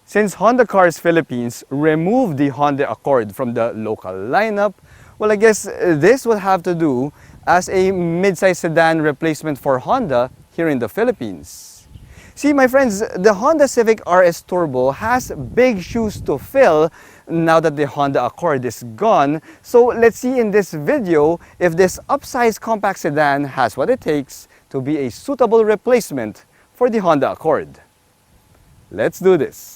Since Honda Cars Philippines removed the Honda Accord from the local lineup, well, I guess this will have to do as a mid-size sedan replacement for Honda here in the Philippines. See, my friends, the Honda Civic RS Turbo has big shoes to fill now that the Honda Accord is gone. So let's see in this video if this upsized compact sedan has what it takes to be a suitable replacement for the Honda Accord. Let's do this.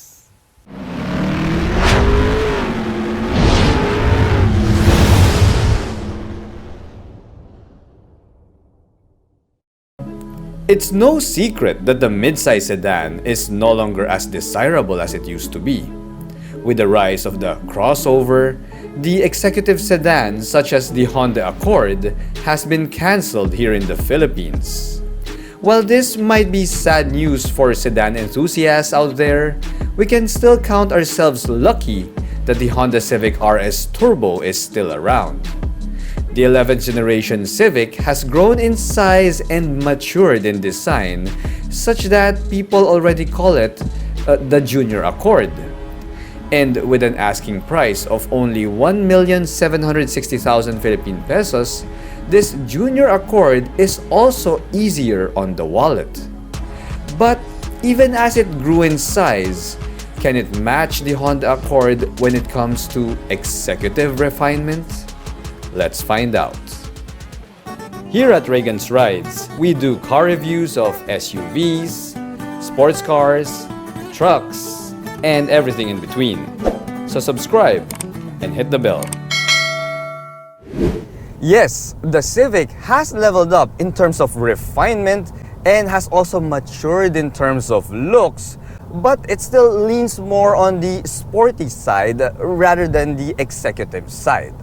It's no secret that the midsize sedan is no longer as desirable as it used to be. With the rise of the crossover, the executive sedans such as the Honda Accord has been cancelled here in the Philippines. While this might be sad news for sedan enthusiasts out there, we can still count ourselves lucky that the Honda Civic RS Turbo is still around. The 11th generation Civic has grown in size and matured in design such that people already call it the Junior Accord. And with an asking price of only 1,760,000 Philippine pesos, this Junior Accord is also easier on the wallet. But even as it grew in size, can it match the Honda Accord when it comes to executive refinement? Let's find out. Here at Reagan's Rides, we do car reviews of SUVs, sports cars, trucks, and everything in between. So subscribe and hit the bell. Yes, the Civic has leveled up in terms of refinement and has also matured in terms of looks, but it still leans more on the sporty side rather than the executive side.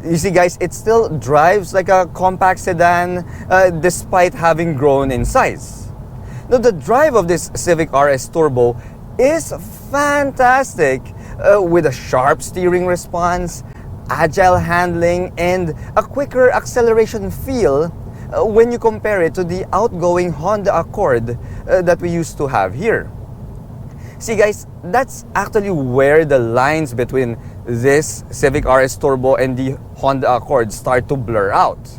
You see guys, it still drives like a compact sedan despite having grown in size. Now the drive of this Civic RS Turbo is fantastic with a sharp steering response, agile handling, and a quicker acceleration feel when you compare it to the outgoing Honda Accord that we used to have here. See guys, that's actually where the lines between this Civic RS Turbo and the Honda Accord start to blur out.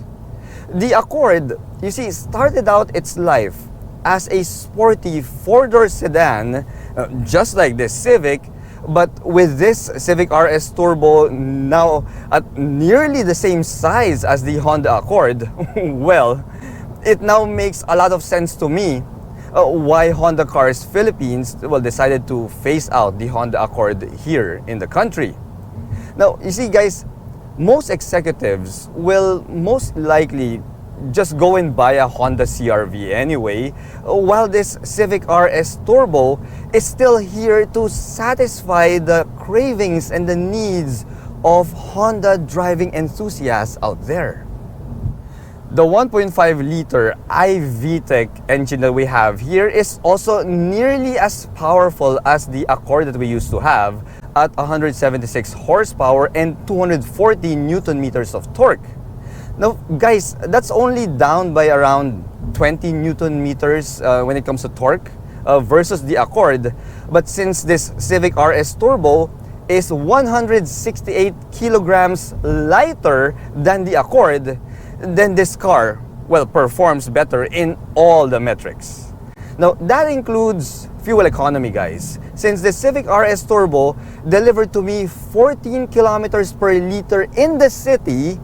The Accord, you see, started out its life as a sporty four-door sedan, just like this Civic, but with this Civic RS Turbo now at nearly the same size as the Honda Accord, well, it now makes a lot of sense to me why Honda Cars Philippines decided to phase out the Honda Accord here in the country. Now, you see guys, most executives will most likely just go and buy a Honda CR-V anyway, while this Civic RS Turbo is still here to satisfy the cravings and the needs of Honda driving enthusiasts out there. The 1.5-liter iVTEC engine that we have here is also nearly as powerful as the Accord that we used to have at 176 horsepower and 240 Newton meters of torque. Now guys, that's only down by around 20 Newton meters when it comes to torque versus the Accord. But since this Civic RS Turbo is 168 kilograms lighter than the Accord, then this car, performs better in all the metrics. Now, that includes fuel economy, guys. Since the Civic RS Turbo delivered to me 14 kilometers per liter in the city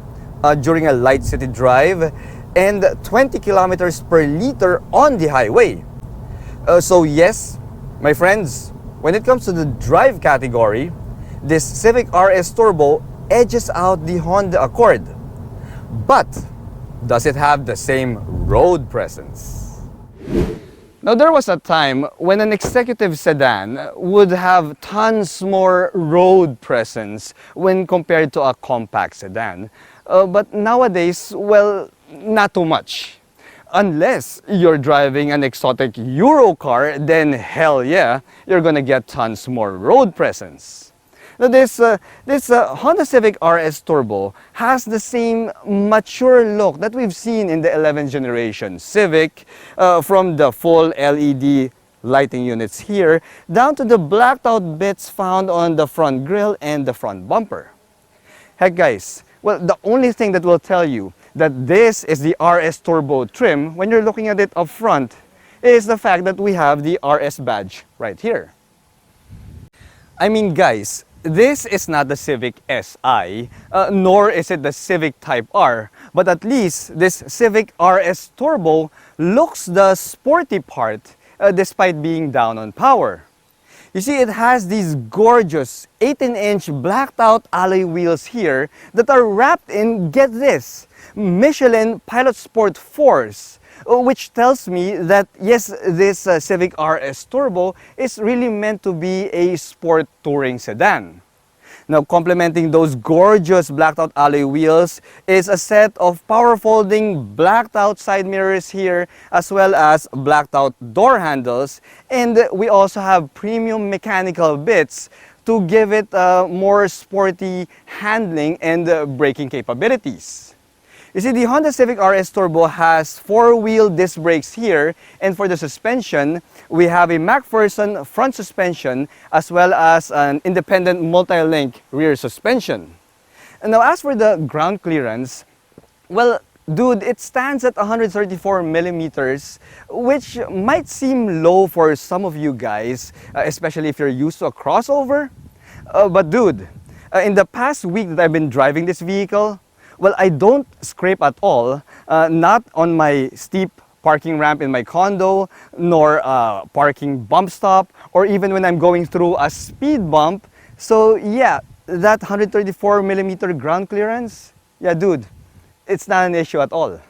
during a light city drive and 20 kilometers per liter on the highway. So yes, my friends, when it comes to the drive category, this Civic RS Turbo edges out the Honda Accord. But does it have the same road presence? Now, there was a time when an executive sedan would have tons more road presence when compared to a compact sedan. But nowadays, not too much. Unless you're driving an exotic Euro car, then hell yeah, you're gonna get tons more road presence. Now this Honda Civic RS Turbo has the same mature look that we've seen in the 11th generation Civic, from the full LED lighting units here, down to the blacked out bits found on the front grille and the front bumper. Heck guys, well, the only thing that will tell you that this is the RS Turbo trim when you're looking at it up front is the fact that we have the RS badge right here. I mean guys, this is not the Civic SI, nor is it the Civic Type R, but at least this Civic RS Turbo looks the sporty part despite being down on power. You see, it has these gorgeous 18-inch blacked out alloy wheels here that are wrapped in, get this, Michelin Pilot Sport 4s, which tells me that yes, this Civic RS Turbo is really meant to be a sport touring sedan. Now, complementing those gorgeous blacked out alloy wheels is a set of power folding blacked out side mirrors here, as well as blacked out door handles, and we also have premium mechanical bits to give it more sporty handling and braking capabilities. You see, the Honda Civic RS Turbo has four-wheel disc brakes here, and for the suspension, we have a MacPherson front suspension as well as an independent multi-link rear suspension. And now as for the ground clearance, well, dude, it stands at 134 millimeters, which might seem low for some of you guys, especially if you're used to a crossover. But dude, in the past week that I've been driving this vehicle, well, I don't scrape at all, not on my steep parking ramp in my condo, nor parking bump stop, or even when I'm going through a speed bump. So yeah, that 134 millimeter ground clearance, yeah dude, it's not an issue at all.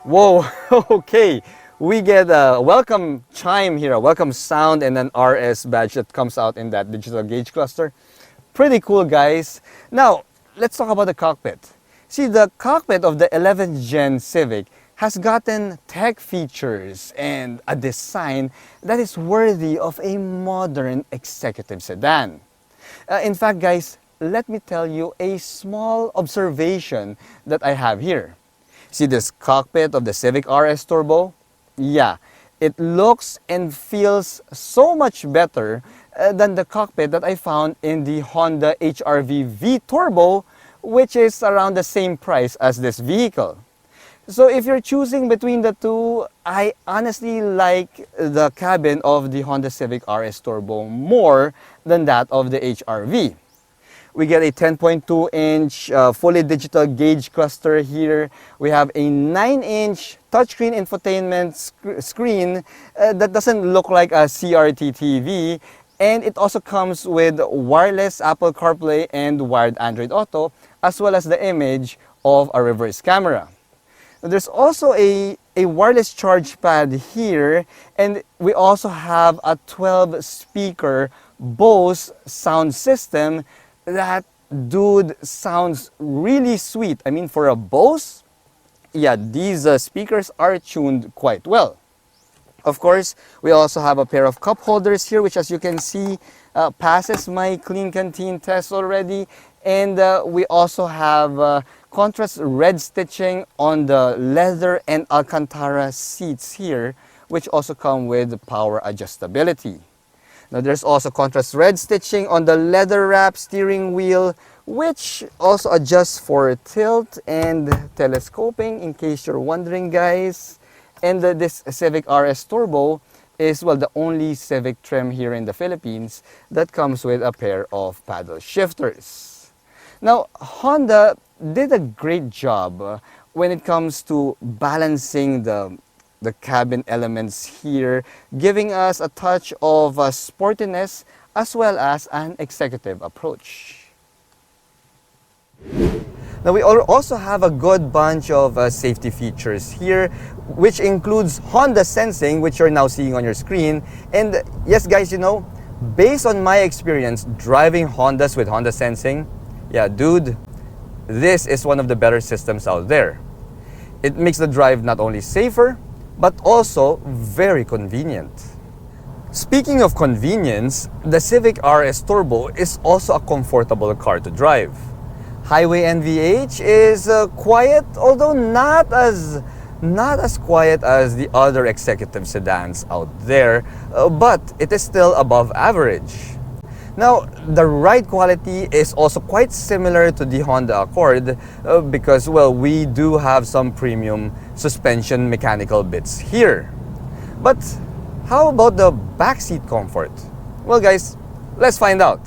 Whoa, okay. We get a welcome chime here, a welcome sound, and an RS badge that comes out in that digital gauge cluster. Pretty cool, guys. Now, let's talk about the cockpit. See, the cockpit of the 11th gen Civic has gotten tech features and a design that is worthy of a modern executive sedan. In fact, guys, let me tell you a small observation that I have here. See this cockpit of the Civic RS Turbo? Yeah, it looks and feels so much better than the cockpit that I found in the Honda HR-V V Turbo, which is around the same price as this vehicle. So if you're choosing between the two, I honestly like the cabin of the Honda Civic RS Turbo more than that of the HR-V. We get a 10.2-inch fully digital gauge cluster here. We have a 9-inch touchscreen infotainment screen that doesn't look like a CRT TV. And it also comes with wireless Apple CarPlay and wired Android Auto, as well as the image of a reverse camera. There's also a wireless charge pad here, and we also have a 12-speaker Bose sound system that, dude, sounds really sweet. I mean, for a Bose, yeah, these speakers are tuned quite well. Of course, we also have a pair of cup holders here, which as you can see, passes my Clean Canteen test already. And we also have contrast red stitching on the leather and Alcantara seats here, which also come with power adjustability. Now there's also contrast red stitching on the leather wrap steering wheel, which also adjusts for tilt and telescoping, in case you're wondering, guys. And this Civic RS Turbo is, well, the only Civic trim here in the Philippines that comes with a pair of paddle shifters. Now, Honda did a great job when it comes to balancing the cabin elements here, giving us a touch of sportiness as well as an executive approach. Now we also have a good bunch of safety features here, which includes Honda Sensing, which you're now seeing on your screen. And yes guys, you know, based on my experience driving Hondas with Honda Sensing, yeah dude, this is one of the better systems out there. It makes the drive not only safer, but also very convenient. Speaking of convenience, the Civic RS Turbo is also a comfortable car to drive. Highway NVH is quiet, although not as quiet as the other executive sedans out there, but it is still above average. Now, the ride quality is also quite similar to the Honda Accord because, well, we do have some premium suspension mechanical bits here. But how about the backseat comfort? Well, guys, let's find out.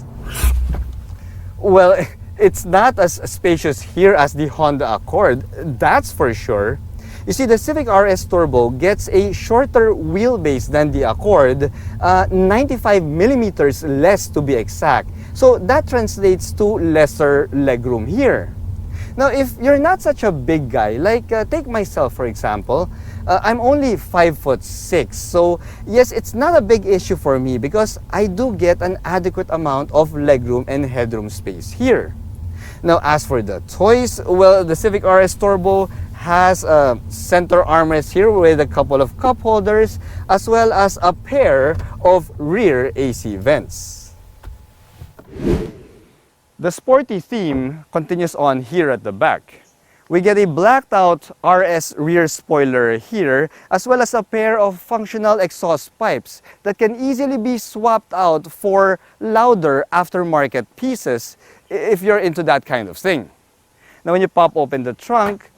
Well, it's not as spacious here as the Honda Accord, that's for sure. You see, the Civic RS Turbo gets a shorter wheelbase than the Accord, 95 millimeters less to be exact. So that translates to lesser legroom here. Now, if you're not such a big guy, like take myself for example, I'm only 5'6", so yes, it's not a big issue for me because I do get an adequate amount of legroom and headroom space here. Now, as for the toys, well, the Civic RS Turbo has a center armrest here with a couple of cup holders as well as a pair of rear AC vents. The sporty theme continues on here at the back. We get a blacked out RS rear spoiler here as well as a pair of functional exhaust pipes that can easily be swapped out for louder aftermarket pieces if you're into that kind of thing. Now, when you pop open the trunk,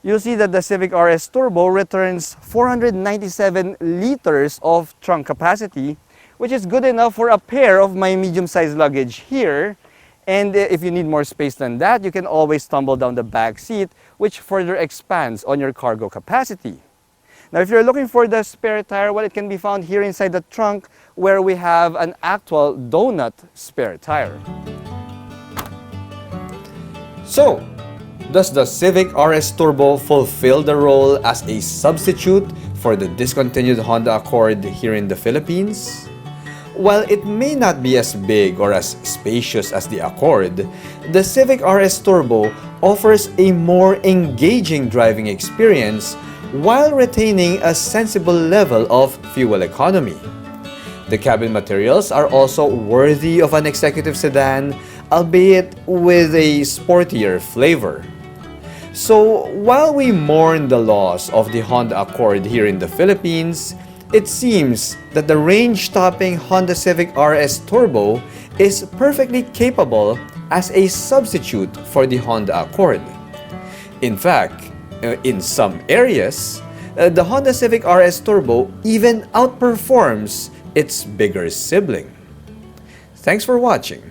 you'll see that the Civic RS Turbo returns 497 liters of trunk capacity, which is good enough for a pair of my medium-sized luggage here. And if you need more space than that, you can always tumble down the back seat, which further expands on your cargo capacity. Now, if you're looking for the spare tire, well, it can be found here inside the trunk where we have an actual donut spare tire. So, does the Civic RS Turbo fulfill the role as a substitute for the discontinued Honda Accord here in the Philippines? While it may not be as big or as spacious as the Accord, the Civic RS Turbo offers a more engaging driving experience while retaining a sensible level of fuel economy. The cabin materials are also worthy of an executive sedan, albeit with a sportier flavor. So, while we mourn the loss of the Honda Accord here in the Philippines, it seems that the range-topping Honda Civic RS Turbo is perfectly capable as a substitute for the Honda Accord. In fact, in some areas, the Honda Civic RS Turbo even outperforms its bigger sibling. Thanks for watching.